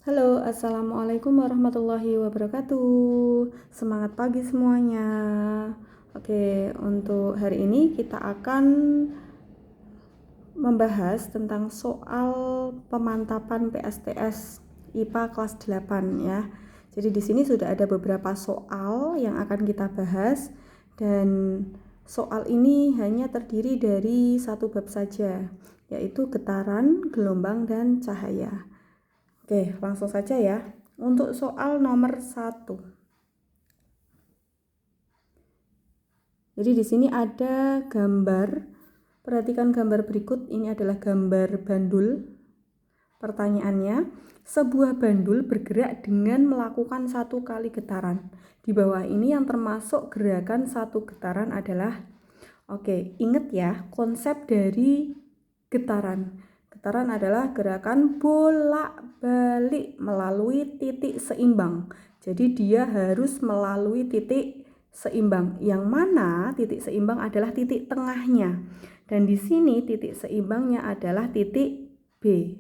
Halo, assalamualaikum warahmatullahi wabarakatuh. Semangat pagi semuanya. Oke, untuk hari ini kita akan membahas tentang soal pemantapan PSTS IPA kelas 8 ya. Jadi di sini sudah ada beberapa soal yang akan kita bahas dan soal ini hanya terdiri dari satu bab saja, yaitu getaran, gelombang, dan cahaya. Oke, langsung saja ya. Untuk soal nomor 1. Jadi di sini ada gambar. Perhatikan gambar berikut. Ini adalah gambar bandul. Pertanyaannya, sebuah bandul bergerak dengan melakukan 1 kali getaran. Di bawah ini yang termasuk gerakan 1 getaran adalah, ingat ya konsep dari getaran. Getaran adalah gerakan bolak-balik melalui titik seimbang. Jadi dia harus melalui titik seimbang. Yang mana titik seimbang adalah titik tengahnya. Dan di sini titik seimbangnya adalah titik B.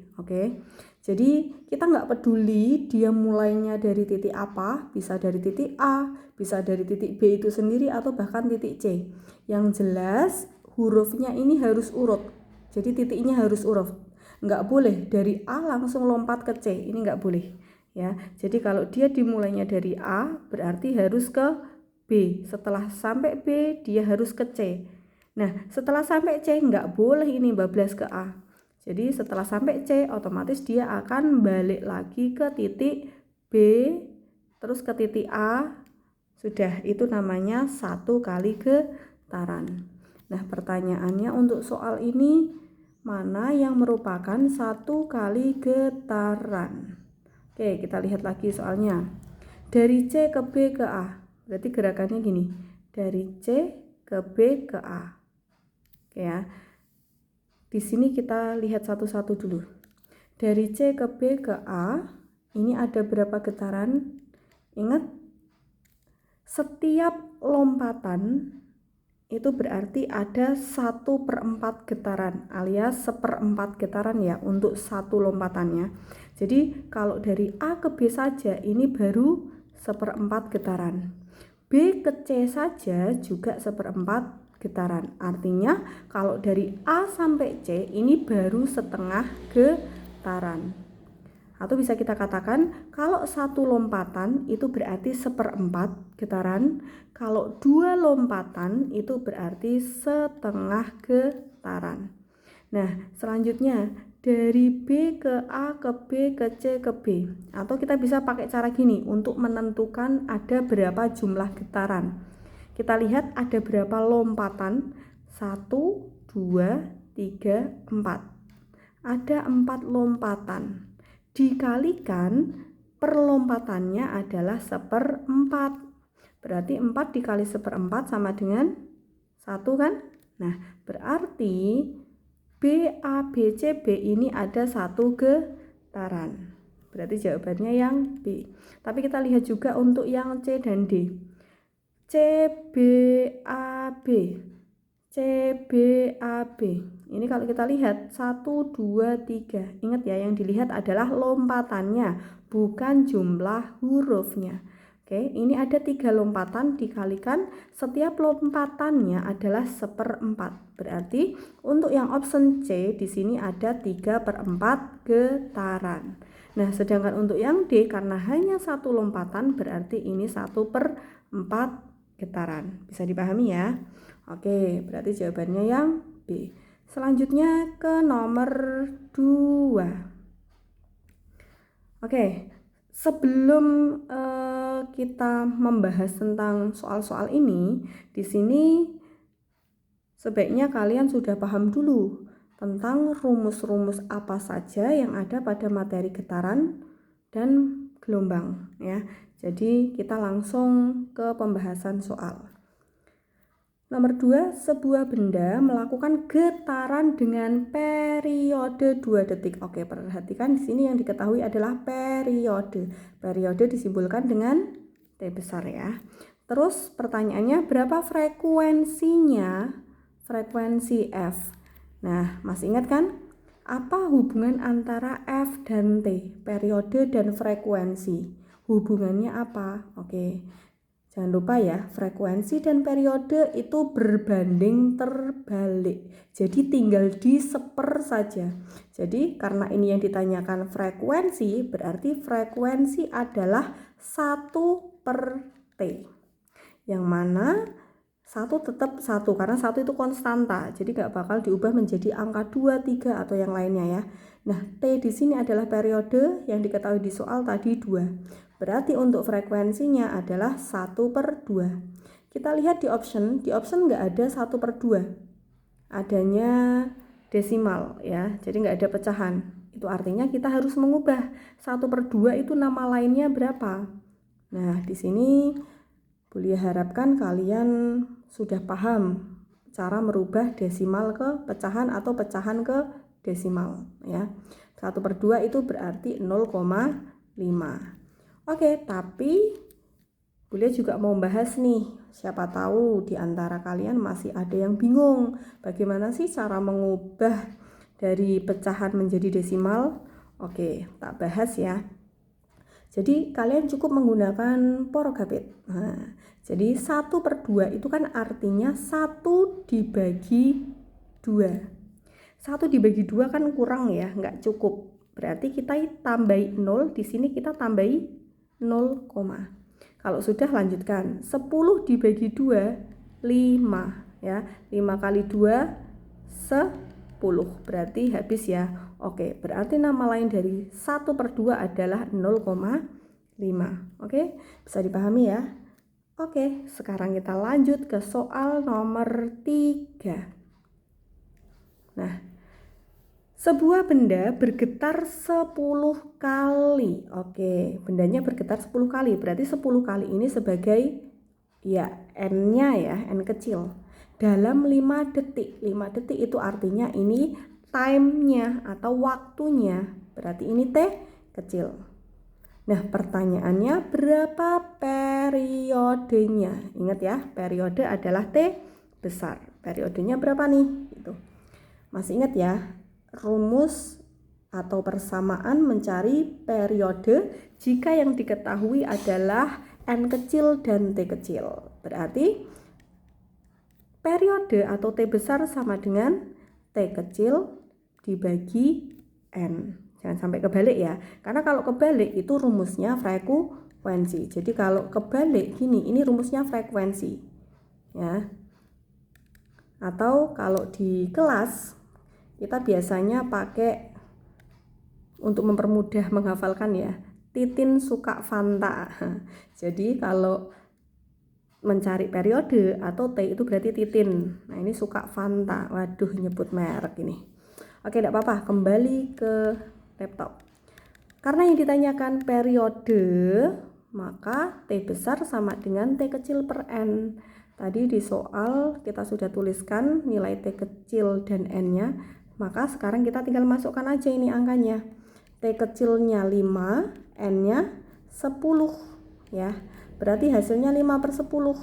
Jadi kita nggak peduli dia mulainya dari titik apa, bisa dari titik A, bisa dari titik B itu sendiri, atau bahkan titik C. Yang jelas hurufnya ini harus urut. Jadi titiknya harus urut. Nggak boleh dari A langsung lompat ke C, ini nggak boleh ya. Jadi kalau dia dimulainya dari A berarti harus ke B, setelah sampai B dia harus ke C. Nah setelah sampai C nggak boleh ini bablas ke A. Jadi setelah sampai C otomatis dia akan balik lagi ke titik B terus ke titik A. Sudah, itu namanya 1 kali getaran. Nah pertanyaannya untuk soal ini, mana yang merupakan 1 kali getaran? Oke, kita lihat lagi soalnya. Dari C ke B ke A, berarti gerakannya gini. Dari C ke B ke A. Oke ya. Di sini kita lihat satu-satu dulu. Dari C ke B ke A, ini ada berapa getaran? Ingat, setiap lompatan itu berarti ada 1/4 getaran alias 1/4 getaran ya untuk satu lompatannya. Jadi kalau dari A ke B saja ini baru 1/4 getaran. B ke C saja juga 1/4 getaran. Artinya kalau dari A sampai C ini baru setengah getaran. Atau bisa kita katakan kalau satu lompatan itu berarti 1/4 getaran, kalau 2 lompatan itu berarti setengah getaran. Nah selanjutnya dari B ke A ke B ke C ke B, atau kita bisa pakai cara gini untuk menentukan ada berapa jumlah getaran. Kita lihat ada berapa lompatan, 1, 2, 3, 4. Ada 4 lompatan. Dikalikan perlompatannya adalah 1/4. Berarti 4 dikali 1/4 sama dengan 1 kan? Nah berarti B, A, B, C, B ini ada 1 getaran. Berarti jawabannya yang B. Tapi kita lihat juga untuk yang C dan D. C, B, A, B. C, B, A, B. Ini kalau kita lihat 1, 2, 3. Ingat ya, yang dilihat adalah lompatannya, bukan jumlah hurufnya. Ini ada 3 lompatan dikalikan setiap lompatannya adalah 1/4. Berarti untuk yang option C di sini ada 3/4 getaran. Nah, sedangkan untuk yang D karena hanya 1 lompatan berarti ini 1/4 getaran. Bisa dipahami ya? Oke, berarti jawabannya yang B. Selanjutnya ke nomor 2. Oke, sebelum kita membahas tentang soal-soal ini, di sini sebaiknya kalian sudah paham dulu tentang rumus-rumus apa saja yang ada pada materi getaran dan gelombang ya. Jadi kita langsung ke pembahasan soal. Nomor 2, sebuah benda melakukan getaran dengan periode 2 detik. Oke, perhatikan di sini yang diketahui adalah periode. Periode disimbolkan dengan T besar ya. Terus pertanyaannya, berapa frekuensinya? Frekuensi F. Nah, masih ingat kan? Apa hubungan antara F dan T, periode dan frekuensi? Hubungannya apa? Oke. Jangan lupa ya, frekuensi dan periode itu berbanding terbalik. Jadi tinggal diseper saja. Jadi karena ini yang ditanyakan frekuensi, berarti frekuensi adalah 1/T. Yang mana 1 tetap 1 karena 1 itu konstanta. Jadi nggak bakal diubah menjadi angka 2, 3 atau yang lainnya ya. Nah, T di sini adalah periode yang diketahui di soal tadi 2. Berarti untuk frekuensinya adalah 1/2. Kita lihat di option nggak ada 1/2. Adanya desimal ya, jadi nggak ada pecahan. Itu artinya kita harus mengubah 1/2 itu nama lainnya berapa. Nah, di sini Bulia harapkan kalian sudah paham cara merubah desimal ke pecahan atau pecahan ke desimal ya. 1/2 itu berarti 0,5. Oke, tapi Bulia juga mau bahas nih, siapa tahu di antara kalian masih ada yang bingung bagaimana sih cara mengubah dari pecahan menjadi desimal. Oke, tak bahas ya. Jadi kalian cukup menggunakan porogapit. Nah, jadi 1/2 itu kan artinya 1 dibagi 2. 1 dibagi 2 kan kurang ya, nggak cukup. Berarti kita tambahi 0, di sini kita tambahi 0, kalau sudah lanjutkan 10 dibagi 2 5 ya, 5 kali 2 10 berarti habis ya. Oke, berarti nama lain dari 1/2 adalah 0,5. Oke, bisa dipahami ya. Oke, sekarang kita lanjut ke soal nomor 3. Nah, sebuah benda bergetar 10 kali. Oke, bendanya bergetar 10 kali. Berarti 10 kali ini sebagai ya N-nya ya, N kecil. Dalam 5 detik. 5 detik itu artinya ini time-nya atau waktunya. Berarti ini T kecil. Nah, pertanyaannya berapa periodenya? Ingat ya, periode adalah T besar. Periodenya berapa nih? Gitu. Masih ingat ya? Rumus atau persamaan mencari periode jika yang diketahui adalah N kecil dan T kecil. Berarti periode atau T besar sama dengan T kecil dibagi N. Jangan sampai kebalik ya, karena kalau kebalik itu rumusnya frekuensi. Jadi kalau kebalik gini, ini rumusnya frekuensi ya. Atau kalau di kelas kita biasanya pakai untuk mempermudah menghafalkan ya, Titin suka Fanta. Jadi kalau mencari periode atau T itu berarti Titin. Nah, ini suka Fanta. Waduh, nyebut merek ini. Oke, tidak apa-apa, kembali ke laptop. Karena yang ditanyakan periode, maka T besar sama dengan T kecil per N. Tadi di soal kita sudah tuliskan nilai T kecil dan N-nya. Maka sekarang kita tinggal masukkan aja ini angkanya. T kecilnya 5, N-nya 10 ya. Berarti hasilnya 5/10.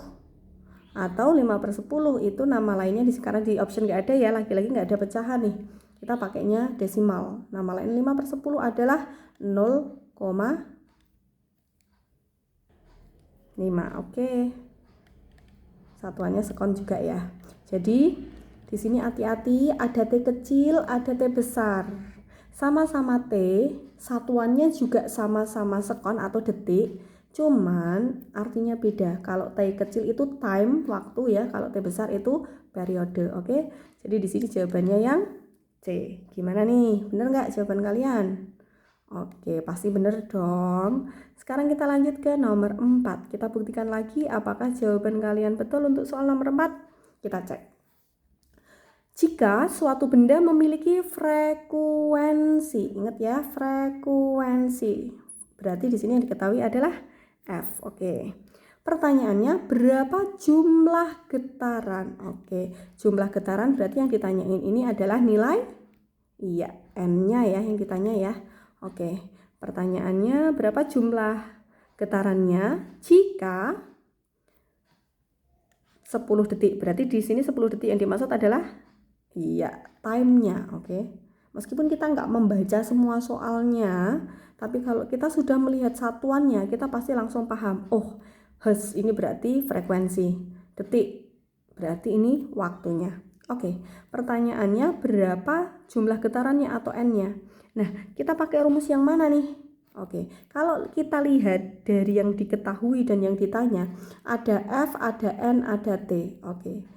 Atau 5/10 itu nama lainnya sekarang di option nggak ada ya, lagi-lagi nggak ada pecahan nih. Kita pakainya desimal. Nama lain 5/10 adalah 0,5. Oke. Satuannya sekon juga ya. Jadi di sini hati-hati, ada T kecil, ada T besar. Sama-sama T, satuannya juga sama-sama sekon atau detik, cuman artinya beda. Kalau T kecil itu time, waktu ya, kalau T besar itu periode. Oke. Jadi di sini jawabannya yang C. Gimana nih? Bener nggak jawaban kalian? Oke, pasti bener dong. Sekarang kita lanjut ke nomor 4. Kita buktikan lagi apakah jawaban kalian betul untuk soal nomor 4. Kita cek. Jika suatu benda memiliki frekuensi, ingat ya, frekuensi. Berarti di sini yang diketahui adalah F. Oke. Pertanyaannya, berapa jumlah getaran? Oke, jumlah getaran berarti yang ditanyain ini adalah nilai iya, N-nya ya yang ditanya ya. Oke, pertanyaannya berapa jumlah getarannya jika 10 detik. Berarti di sini 10 detik yang dimaksud adalah iya, time-nya. Oke. Meskipun kita nggak membaca semua soalnya, tapi kalau kita sudah melihat satuannya, kita pasti langsung paham. Oh, hertz ini berarti frekuensi, detik berarti ini waktunya. Oke, pertanyaannya berapa jumlah getarannya atau N-nya? Nah, kita pakai rumus yang mana nih? Oke, kalau kita lihat dari yang diketahui dan yang ditanya, ada F, ada N, ada T. Oke,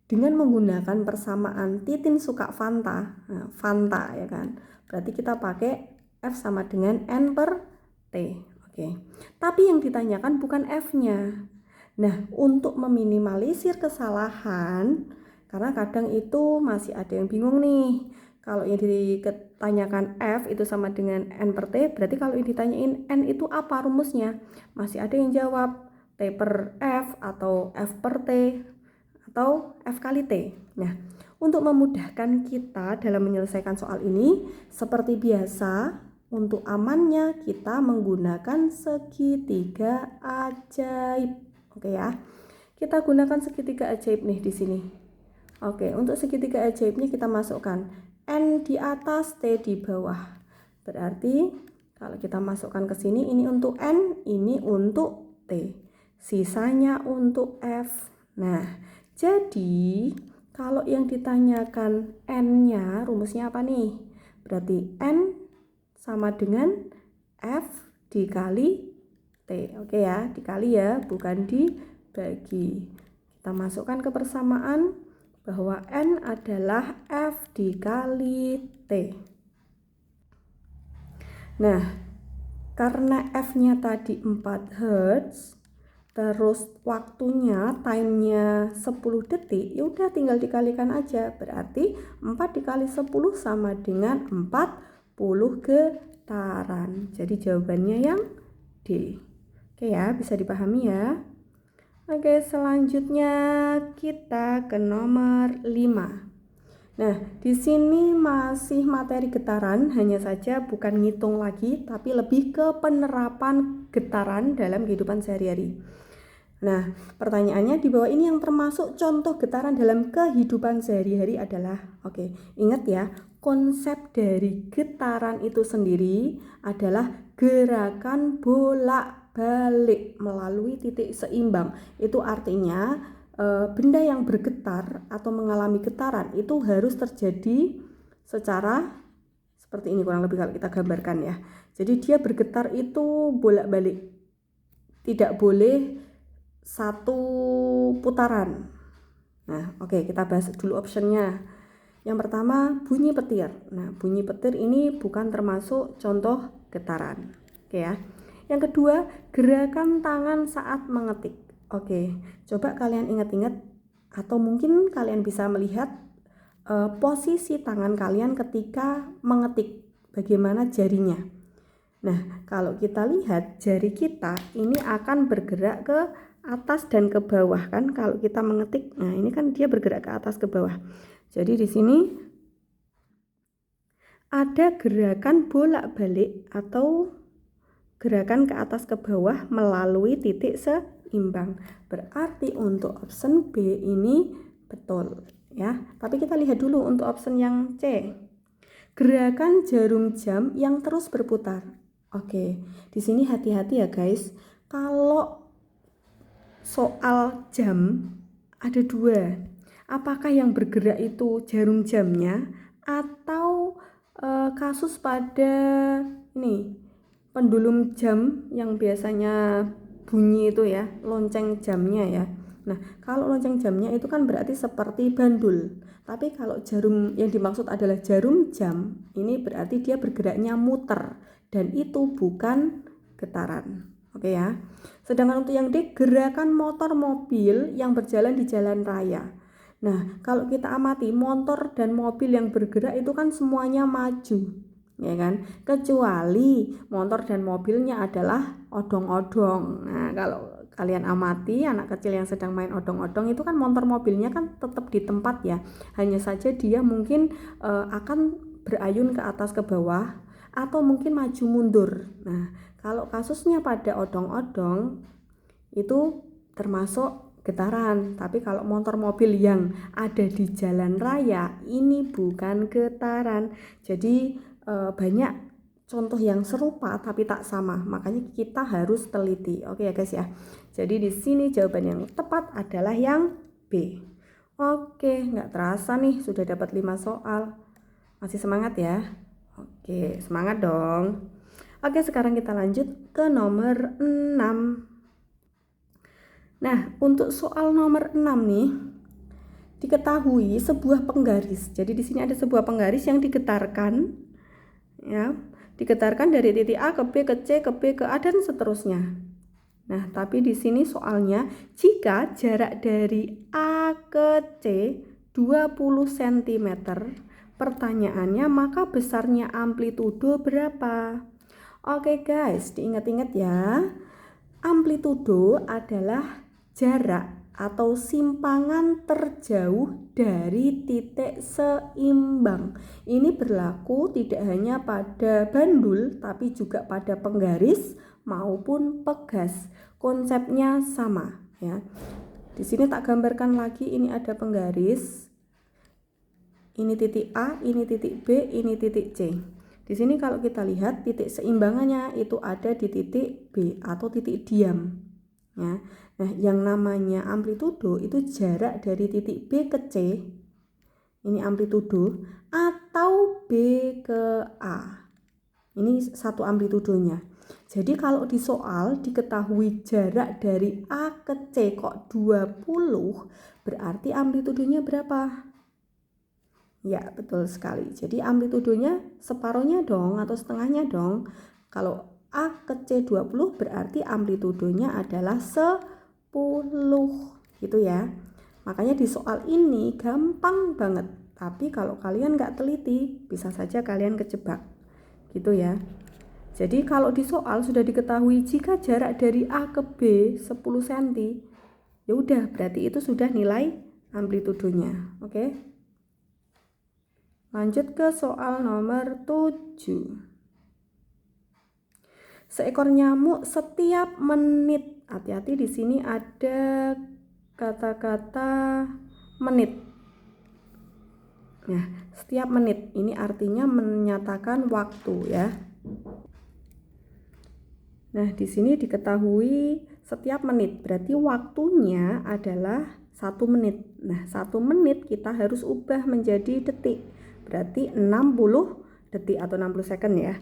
dengan menggunakan persamaan Titin suka Fanta, nah, Fanta ya kan, berarti kita pakai F sama dengan N per T. Oke, tapi yang ditanyakan bukan F-nya. Nah, untuk meminimalisir kesalahan, karena kadang itu masih ada yang bingung nih, kalau yang ditanyakan F itu sama dengan N per T, berarti kalau yang ditanyain N itu apa rumusnya? Masih ada yang jawab T per F atau F per T atau F kali T. Nah, untuk memudahkan kita dalam menyelesaikan soal ini, seperti biasa, untuk amannya kita menggunakan segitiga ajaib. Oke ya, kita gunakan segitiga ajaib nih di sini. Oke, untuk segitiga ajaibnya kita masukkan N di atas, T di bawah. Berarti kalau kita masukkan ke sini, ini untuk N, ini untuk T. Sisanya untuk F. Nah, jadi kalau yang ditanyakan N-nya, rumusnya apa nih? Berarti N sama dengan F dikali T. Oke ya, dikali ya, bukan dibagi. Kita masukkan ke persamaan bahwa N adalah F dikali T. Nah, karena F-nya tadi 4 Hz, terus waktunya, time-nya 10 detik, ya udah tinggal dikalikan aja. Berarti 4 dikali 10 sama dengan 40 getaran. Jadi jawabannya yang D. Oke ya, bisa dipahami ya. Oke, selanjutnya kita ke nomor 5. Nah, di sini masih materi getaran, hanya saja bukan ngitung lagi, tapi lebih ke penerapan getaran dalam kehidupan sehari-hari. Nah, pertanyaannya di bawah ini yang termasuk contoh getaran dalam kehidupan sehari-hari adalah, oke, ingat ya, konsep dari getaran itu sendiri adalah gerakan bolak-balik melalui titik seimbang. Itu artinya benda yang bergetar atau mengalami getaran itu harus terjadi secara seperti ini kurang lebih kalau kita gambarkan ya. Jadi dia bergetar itu bolak-balik, tidak boleh satu putaran. Nah, oke, kita bahas dulu optionnya. Yang pertama, bunyi petir. Nah, bunyi petir ini bukan termasuk contoh getaran. Oke ya. Yang kedua, gerakan tangan saat mengetik. Oke, coba kalian ingat-ingat atau mungkin kalian bisa melihat posisi tangan kalian ketika mengetik, bagaimana jarinya. Nah, kalau kita lihat jari kita ini akan bergerak ke atas dan ke bawah kan kalau kita mengetik. Nah, ini kan dia bergerak ke atas ke bawah. Jadi di sini ada gerakan bolak-balik atau gerakan ke atas ke bawah melalui titik seimbang. Berarti untuk option B ini betul ya. Tapi kita lihat dulu untuk option yang C. Gerakan jarum jam yang terus berputar. Oke, di sini hati-hati ya guys. Kalau soal jam ada dua. Apakah yang bergerak itu jarum jamnya atau kasus pada ini pendulum jam yang biasanya bunyi itu ya, lonceng jamnya ya. Nah, kalau lonceng jamnya itu kan berarti seperti bandul. Tapi kalau jarum yang dimaksud adalah jarum jam, ini berarti dia bergeraknya muter dan itu bukan getaran. Oke ya. Sedangkan untuk yang D, gerakan motor mobil yang berjalan di jalan raya. Nah, kalau kita amati motor dan mobil yang bergerak itu kan semuanya maju, ya kan? Kecuali motor dan mobilnya adalah odong-odong. Nah, kalau kalian amati anak kecil yang sedang main odong-odong itu kan motor mobilnya kan tetap di tempat ya. Hanya saja dia mungkin akan berayun ke atas ke bawah atau mungkin maju mundur. Nah, kalau kasusnya pada odong-odong itu termasuk getaran. Tapi kalau motor mobil yang ada di jalan raya ini bukan getaran. Jadi banyak contoh yang serupa tapi tak sama, makanya kita harus teliti. Oke ya guys ya. Jadi di sini jawaban yang tepat adalah yang B. Oke, nggak terasa nih sudah dapat 5 soal. Masih semangat ya? Oke, semangat dong. Oke, sekarang kita lanjut ke nomor 6. Nah, untuk soal nomor 6 nih, diketahui sebuah penggaris. Jadi di sini ada sebuah penggaris yang digetarkan, ya, digetarkan dari titik A ke B ke C ke B ke A dan seterusnya. Nah, tapi di sini soalnya jika jarak dari A ke C 20 cm, pertanyaannya maka besarnya amplitudo berapa? Oke guys, diingat-ingat ya. Amplitudo adalah jarak atau simpangan terjauh dari titik seimbang. Ini berlaku tidak hanya pada bandul tapi juga pada penggaris maupun pegas. Konsepnya sama ya. Di sini tak gambarkan lagi, ini ada penggaris. Ini titik A, ini titik B, ini titik C. Di sini kalau kita lihat titik seimbangannya itu ada di titik B atau titik diam. Ya. Nah, yang namanya amplitudo itu jarak dari titik B ke C. Ini amplitudo atau B ke A. Ini satu amplitudonya. Jadi kalau di soal diketahui jarak dari A ke C kok 20, berarti amplitudonya berapa? Ya, betul sekali. Jadi amplitudonya separuhnya dong atau setengahnya dong. Kalau A ke C 20 berarti amplitudonya adalah 10 gitu ya. Makanya di soal ini gampang banget. Tapi kalau kalian nggak teliti bisa saja kalian kejebak gitu ya. Jadi kalau di soal sudah diketahui jika jarak dari A ke B 10 cm, ya udah berarti itu sudah nilai amplitudonya. Oke. Lanjut ke soal nomor 7. Seekor nyamuk setiap menit. Hati-hati di sini ada kata-kata menit. Nah, setiap menit ini artinya menyatakan waktu ya. Nah, di sini diketahui setiap menit berarti waktunya adalah 1 menit. Nah, 1 menit kita harus ubah menjadi detik. Berarti 60 detik atau 60 second ya.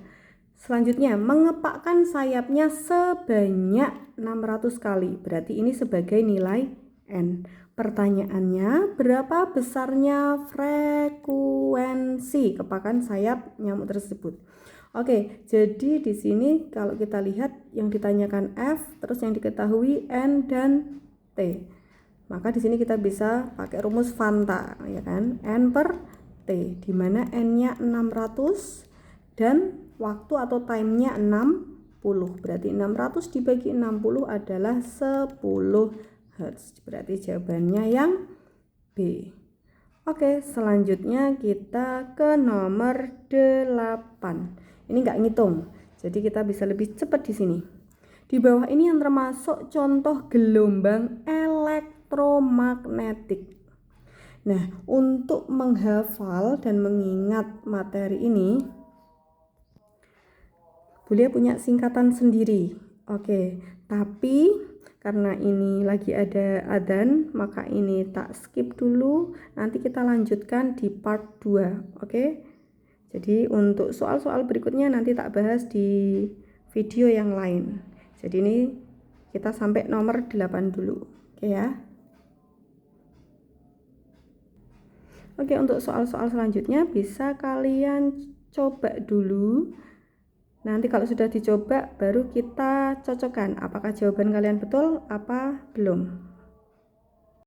Selanjutnya, mengepakkan sayapnya sebanyak 600 kali. Berarti ini sebagai nilai N. Pertanyaannya, berapa besarnya frekuensi kepakan sayap nyamuk tersebut? Oke, jadi di sini kalau kita lihat yang ditanyakan F, terus yang diketahui N dan T. Maka di sini kita bisa pakai rumus Fanta, ya kan? N per T, di mana N-nya 600 dan waktu atau time-nya 60. Berarti 600 dibagi 60 adalah 10 Hz. Berarti jawabannya yang B. Oke, selanjutnya kita ke nomor 8. Ini nggak ngitung, jadi kita bisa lebih cepat di sini. Di bawah ini yang termasuk contoh gelombang elektromagnetik. Nah, untuk menghafal dan mengingat materi ini, Bulia punya singkatan sendiri. Oke, tapi karena ini lagi ada adzan, maka ini tak skip dulu. Nanti kita lanjutkan di part 2. Oke. Jadi untuk soal-soal berikutnya nanti tak bahas di video yang lain. Jadi ini kita sampai nomor 8 dulu. Oke ya. Oke, untuk soal-soal selanjutnya bisa kalian coba dulu. Nanti kalau sudah dicoba baru kita cocokkan apakah jawaban kalian betul apa belum.